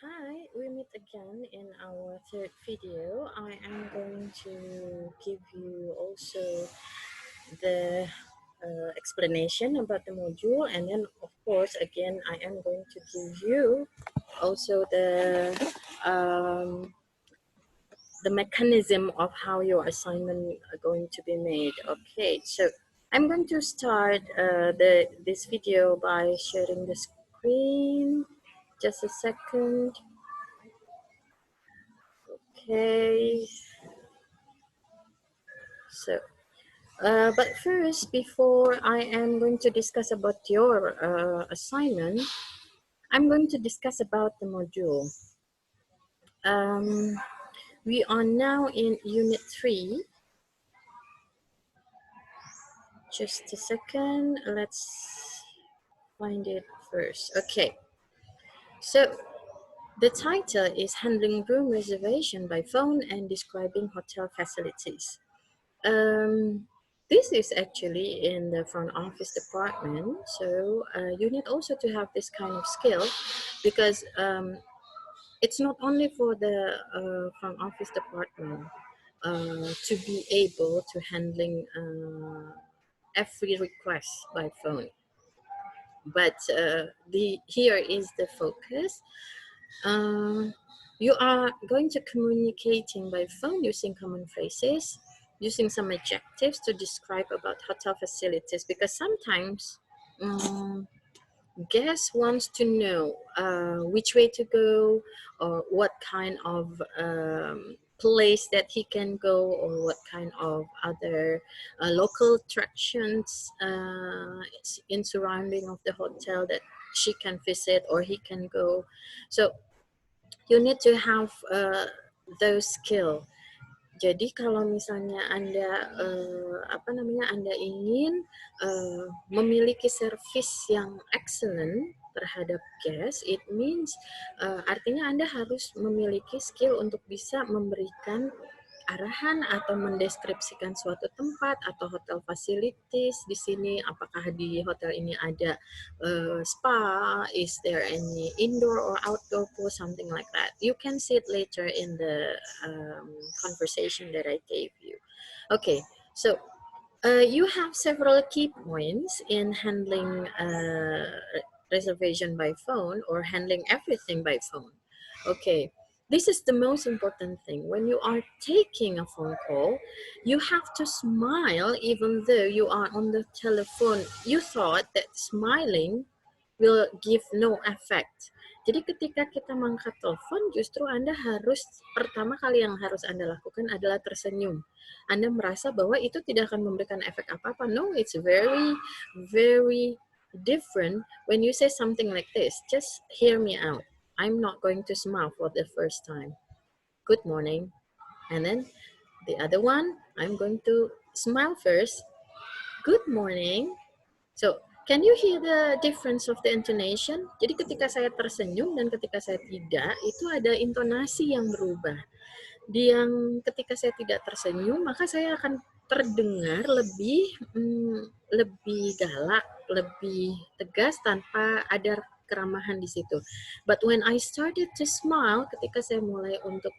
Hi, we meet again in our third video. I am going to give you also the explanation about the module, and then of course again I am going to give you also um, the mechanism of how your assignment are going to be made. Okay, so I'm going to start this video by sharing the screen. Just a second. Okay, so but first, before I am going to discuss about your assignment, I'm going to discuss about the module. Um, we are now in Unit 3. Just a second, let's find it first. Okay, so the title is Handling Room Reservation by Phone and Describing Hotel Facilities. Um, this is actually in the front office department, so you need also to have this kind of skill because it's not only for the front office department to be able to handling every request by phone, but here is the focus. You are going to communicating by phone using common phrases, using some adjectives to describe about hotel facilities, because sometimes guest wants to know which way to go or what kind of place that he can go or what kind of other local attractions in surrounding of the hotel that she can visit or he can go. So you need to have those skill. Jadi kalau misalnya Anda Anda ingin memiliki service yang excellent terhadap guest, it means artinya Anda harus memiliki skill untuk bisa memberikan arahan atau mendeskripsikan suatu tempat atau hotel facilities di sini. Apakah di hotel ini ada spa? Is there any indoor or outdoor pool? Something like that. You can see it later in the conversation that I gave you. Okay, so you have several key points in handling reservation by phone or handling everything by phone. Okay, this is the most important thing. When you are taking a phone call, you have to smile even though you are on the telephone. You thought that smiling will give no effect. Jadi ketika kita mengangkat telepon, justru Anda harus, pertama kali yang harus Anda lakukan adalah tersenyum. Anda merasa bahwa itu tidak akan memberikan efek apa-apa. No, it's very, very different when you say something like this. Just hear me out. I'm not going to smile for the first time. Good morning. And then the other one, I'm going to smile first. Good morning. So, can you hear the difference of the intonation? Jadi ketika saya tersenyum dan ketika saya tidak, itu ada intonasi yang berubah. Ketika saya tidak tersenyum, maka saya akan terdengar lebih galak, lebih tegas tanpa ada keramahan di situ. But when I started to smile, ketika saya mulai untuk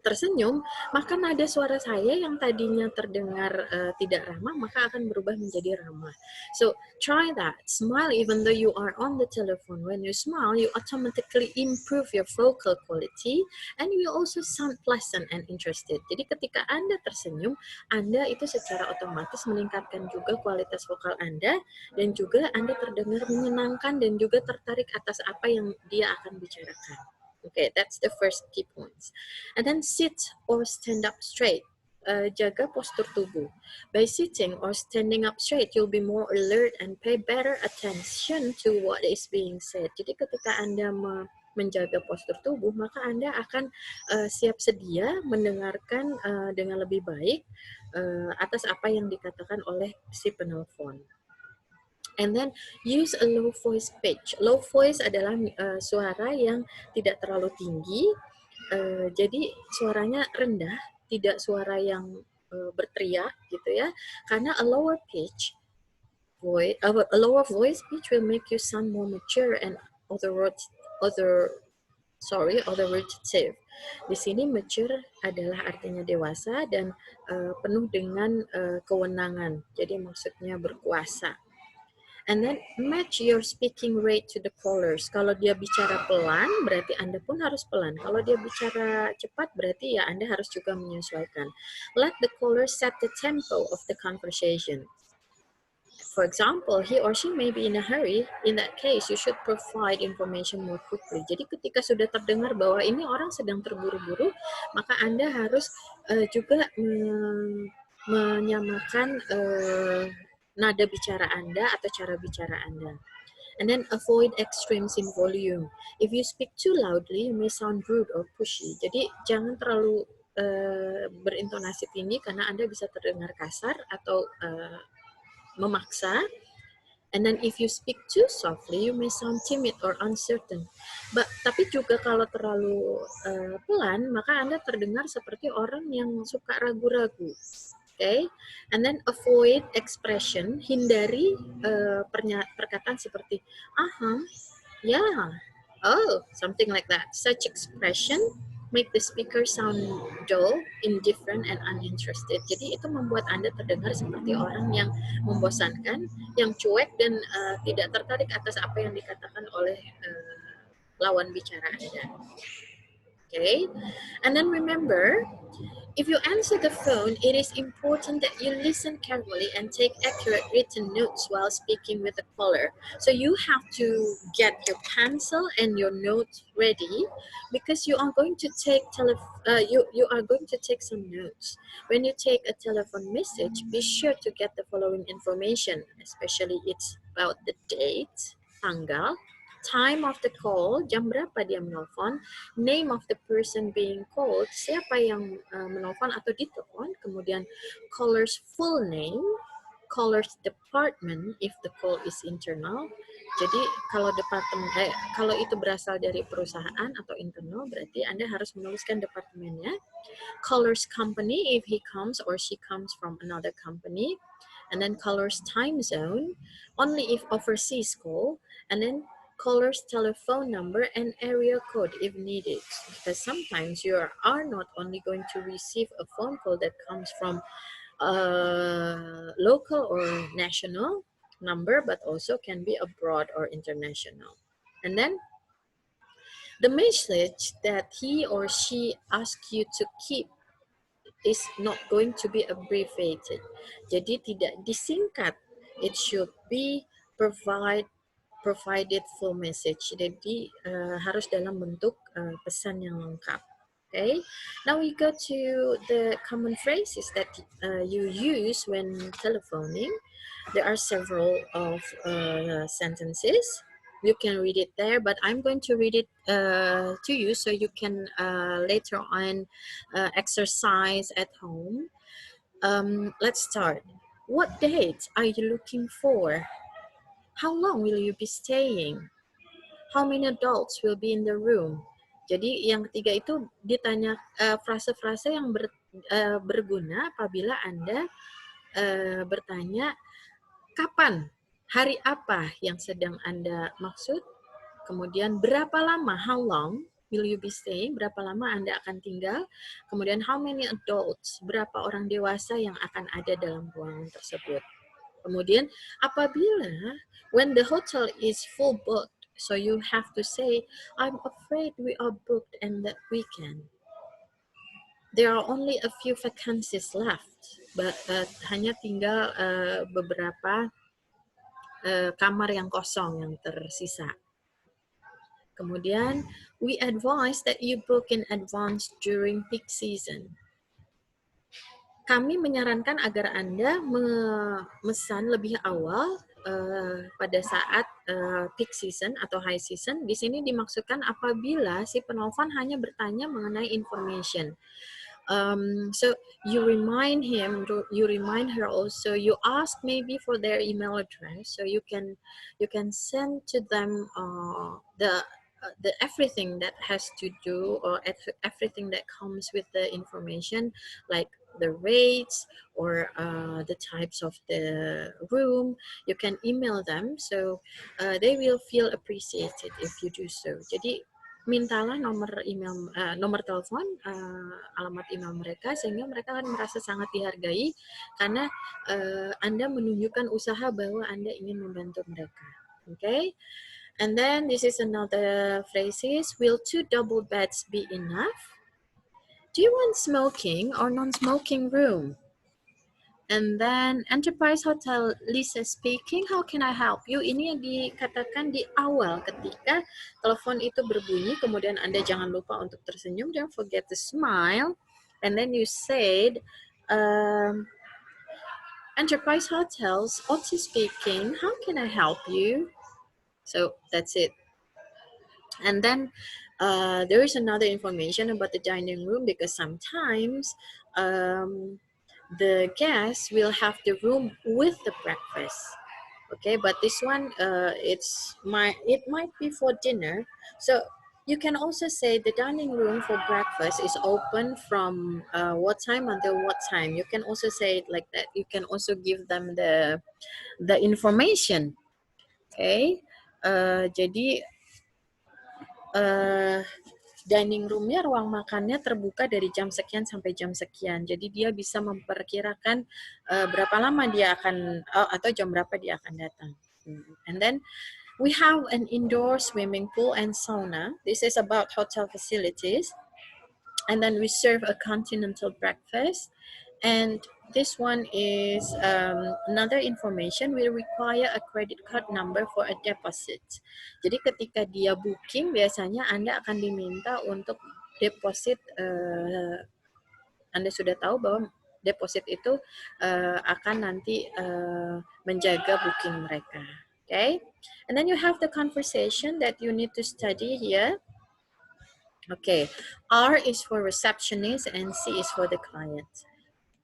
tersenyum, maka nada suara saya yang tadinya terdengar tidak ramah, maka akan berubah menjadi ramah. So try that. Smile even though you are on the telephone. When you smile, you automatically improve your vocal quality and you also sound pleasant and interested. Jadi ketika Anda tersenyum, Anda itu secara otomatis meningkatkan juga kualitas vokal Anda dan juga Anda terdengar menyenangkan dan juga tertarik atas apa yang dia akan bicarakan. Okay, that's the first key points. And then sit or stand up straight. Jaga postur tubuh. By sitting or standing up straight, you'll be more alert and pay better attention to what is being said. Jadi ketika Anda menjaga postur tubuh, maka Anda akan siap sedia mendengarkan dengan lebih baik atas apa yang dikatakan oleh si penelpon. And then use a low voice pitch. Low voice adalah suara yang tidak terlalu tinggi, jadi suaranya rendah, tidak suara yang berteriak gitu ya. Karena a lower voice pitch will make you sound more mature and authoritative. Di sini mature adalah artinya dewasa dan penuh dengan kewenangan. Jadi maksudnya berkuasa. And then match your speaking rate to the callers. Kalau dia bicara pelan, berarti Anda pun harus pelan. Kalau dia bicara cepat, berarti ya Anda harus juga menyesuaikan. Let the caller set the tempo of the conversation. For example, he or she may be in a hurry. In that case, you should provide information more quickly. Jadi ketika sudah terdengar bahwa ini orang sedang terburu-buru, maka Anda harus juga menyamakan nada bicara Anda atau cara bicara Anda. And then avoid extremes in volume. If you speak too loudly, you may sound rude or pushy. Jadi jangan terlalu berintonasi tinggi karena Anda bisa terdengar kasar atau memaksa. And then if you speak too softly, you may sound timid or uncertain. Tapi juga kalau terlalu pelan, maka Anda terdengar seperti orang yang suka ragu-ragu. Okay, and then avoid expression, hindari perkataan seperti yeah, oh, something like that. Such expression make the speaker sound dull, indifferent, and uninterested. Jadi itu membuat Anda terdengar seperti orang yang membosankan, yang cuek dan tidak tertarik atas apa yang dikatakan oleh lawan bicara Anda. Okay, and then remember, if you answer the phone, it is important that you listen carefully and take accurate written notes while speaking with the caller. So you have to get your pencil and your notes ready because you are going to take you are going to take some notes. When you take a telephone message, be sure to get the following information, especially it's about the date, tanggal, time of the call, jam berapa dia menelpon, name of the person being called, siapa yang menelpon atau ditelepon, kemudian caller's full name, caller's department if the call is internal. Jadi kalau itu berasal dari perusahaan atau internal, berarti Anda harus menuliskan departemennya. Caller's company if he comes or she comes from another company. And then caller's time zone, only if overseas call. And then caller's telephone number and area code if needed, because sometimes you are not only going to receive a phone call that comes from local or national number, but also can be abroad or international. And then the message that he or she asks you to keep is not going to be abbreviated. Jadi tidak disingkat. It should be provided full message. Jadi harus dalam bentuk pesan yang lengkap. Okay. Now we go to the common phrases that you use when telephoning. There are several of sentences. You can read it there, but I'm going to read it to you so you can later on exercise at home. Let's start. What date are you looking for? How long will you be staying? How many adults will be in the room? Jadi yang ketiga itu ditanya frase-frase yang berguna apabila Anda bertanya kapan, hari apa yang sedang Anda maksud, kemudian berapa lama, how long will you be staying, berapa lama Anda akan tinggal, kemudian how many adults, berapa orang dewasa yang akan ada dalam ruangan tersebut. Kemudian apabila when the hotel is full booked, so you have to say, I'm afraid we are booked and that weekend. There are only a few vacancies left, but hanya tinggal beberapa kamar yang kosong yang tersisa. Kemudian, we advise that you book in advance during peak season. Kami menyarankan agar Anda memesan lebih awal pada saat peak season atau high season. Di sini dimaksudkan apabila si penelpon hanya bertanya mengenai information. So you remind him, you remind her also. You ask maybe for their email address, so you can send to them the everything that has to do or everything that comes with the information, like the rates or the types of the room, you can email them. So they will feel appreciated if you do so. Jadi mintalah nomor email, nomor telepon, alamat email mereka, sehingga mereka akan merasa sangat dihargai karena Anda menunjukkan usaha bahwa Anda ingin membantu mereka. Okay? And then this is another phrases. Will 2 double beds be enough? Do you want smoking or non-smoking room? And then Enterprise Hotel, Lisa speaking, how can I help you? Ini yang dikatakan di awal ketika telepon itu berbunyi, kemudian Anda jangan lupa untuk tersenyum, don't forget to smile. And then you said, Enterprise Hotels, Otis speaking, how can I help you? So that's it. And then there is another information about the dining room, because sometimes the guests will have the room with the breakfast. Okay, but this one it might be for dinner. So you can also say the dining room for breakfast is open from what time until what time. You can also say it like that. You can also give them the information. Okay, jadi dining room-nya, ruang makannya terbuka dari jam sekian sampai jam sekian. Jadi dia bisa memperkirakan berapa lama dia akan atau jam berapa dia akan datang. And then we have an indoor swimming pool and sauna. This is about hotel facilities. And then we serve a continental breakfast. And this one is another information. We require a credit card number for a deposit. Jadi ketika dia booking, biasanya Anda akan diminta untuk deposit. Anda sudah tahu bahwa deposit itu akan nanti menjaga booking mereka. Okay? And then you have the conversation that you need to study here. Okay, R is for receptionist and C is for the client.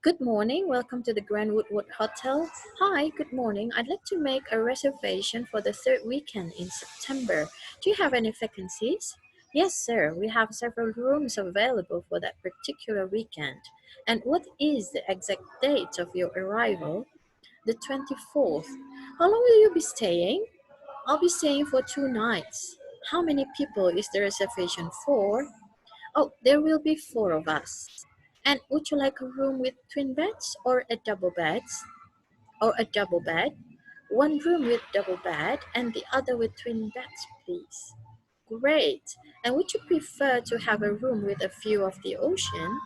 Good morning, welcome to the Grand Woodward Hotel. Hi, good morning. I'd like to make a reservation for the third weekend in September. Do you have any vacancies? Yes, sir. We have several rooms available for that particular weekend. And what is the exact date of your arrival? The 24th. How long will you be staying? I'll be staying for 2 nights. How many people is the reservation for? Oh, there will be 4 of us. And would you like a room with twin beds or a double bed? Or a double bed? One room with double bed and the other with twin beds, please. Great. And would you prefer to have a room with a view of the ocean?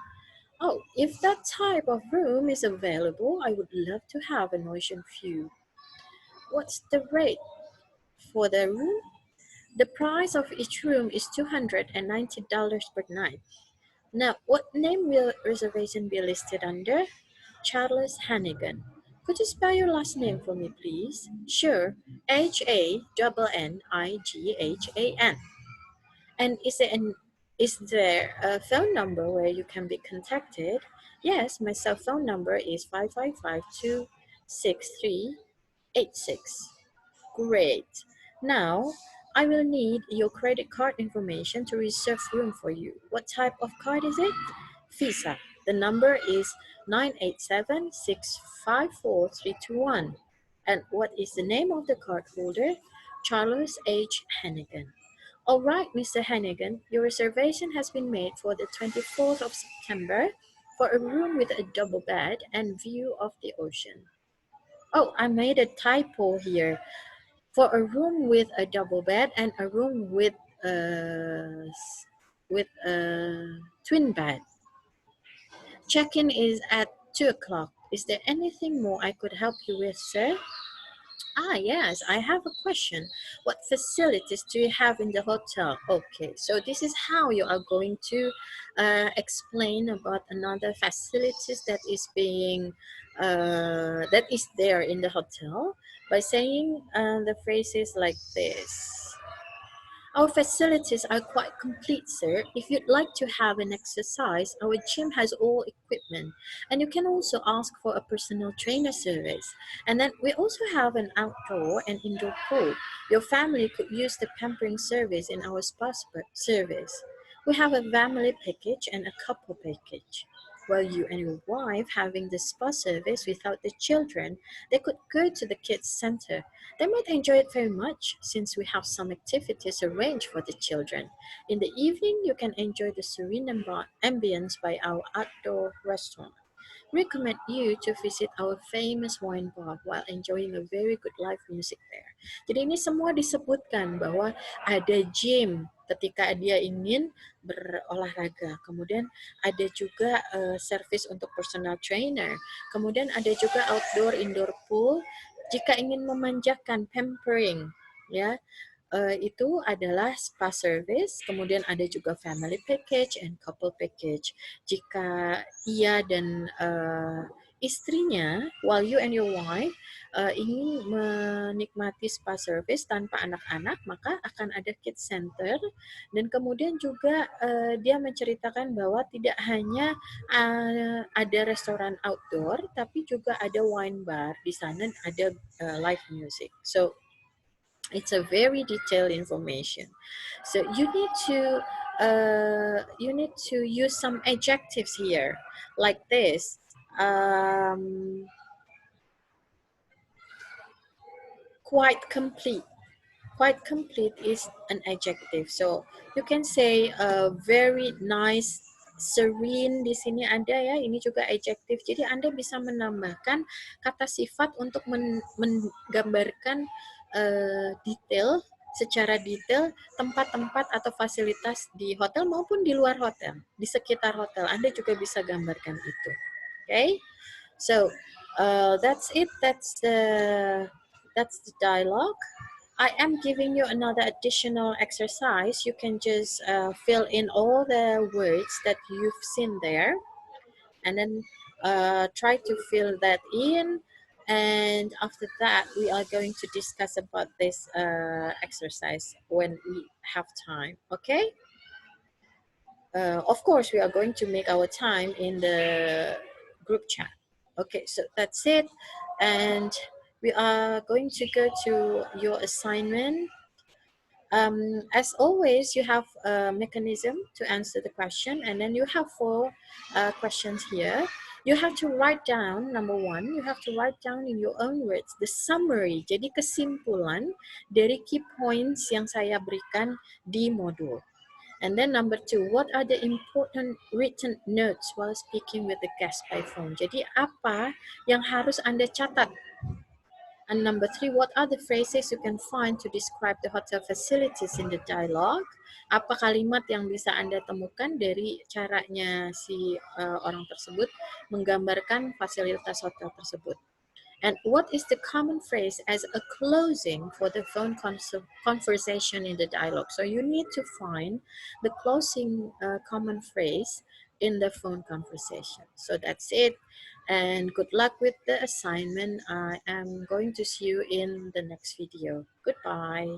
Oh, if that type of room is available, I would love to have an ocean view. What's the rate for the room? The price of each room is $290 per night. Now, what name will reservation be listed under? Charles Hannigan. Could you spell your last name for me, please? Sure. Hannigan. And is there a phone number where you can be contacted? Yes, my cell phone number is 555-263-86. Great. Now, I will need your credit card information to reserve room for you. What type of card is it? Visa. The number is 987-654-321. And what is the name of the card holder? Charles H. Hannigan. All right, Mr. Hannigan, your reservation has been made for the 24th of September for a room with a double bed and view of the ocean. Oh, I made a typo here. For a room with a double bed and a room with a twin bed. Check-in is at 2 o'clock. Is there anything more I could help you with, sir? Yes, I have a question. What facilities do you have in the hotel? Okay, so this is how you are going to explain about another facilities that is being that is there in the hotel by saying the phrases like this. Our facilities are quite complete, sir. If you'd like to have an exercise, our gym has all equipment, and you can also ask for a personal trainer service. And then we also have an outdoor and indoor pool. Your family could use the pampering service in our spa service. We have a family package and a couple package. While you and your wife having the spa service without the children, they could go to the kids center. They might enjoy it very much since we have some activities arranged for the children. In the evening, you can enjoy the serene ambience by our outdoor restaurant. Recommend you to visit our famous wine bar while enjoying a very good live music there. Jadi ini semua disebutkan bahwa ada gym ketika dia ingin berolahraga. Kemudian ada juga service untuk personal trainer. Kemudian ada juga outdoor indoor pool jika ingin memanjakan pampering ya. Itu adalah spa service, kemudian ada juga family package and couple package. Jika ia dan istrinya, while you and your wife ingin menikmati spa service tanpa anak-anak, maka akan ada kids center. Dan kemudian juga dia menceritakan bahwa tidak hanya ada restoran outdoor, tapi juga ada wine bar di sana, ada live music. So it's a very detailed information. So you need to use some adjectives here, like this. Quite complete. Quite complete is an adjective. So you can say very nice, serene di sini ada ya. Ini juga adjective. Jadi Anda bisa menambahkan kata sifat untuk menggambarkan detail secara detail tempat-tempat atau fasilitas di hotel maupun di luar hotel, di sekitar hotel. Anda juga bisa gambarkan itu. Okay? So that's it. That's the dialogue. I am giving you another additional exercise. You can just fill in all the words that you've seen there, and then try to fill that in. And after that, we are going to discuss about this exercise when we have time. Okay? Of course, we are going to make our time in the group chat. Okay, so that's it. And we are going to go to your assignment. As always, you have a mechanism to answer the question, and then you have 4 questions here. You have to write down, number 1, you have to write down in your own words the summary, jadi kesimpulan dari key points yang saya berikan di modul. And then number 2, what are the important written notes while speaking with the guest by phone? Jadi apa yang harus Anda catat? And number 3, what are the phrases you can find to describe the hotel facilities in the dialogue? Apa kalimat yang bisa Anda temukan dari caranya si orang tersebut menggambarkan fasilitas hotel tersebut? And what is the common phrase as a closing for the phone conversation in the dialogue? So you need to find the closing common phrase in the phone conversation. So that's it. And good luck with the assignment. I am going to see you in the next video. Goodbye.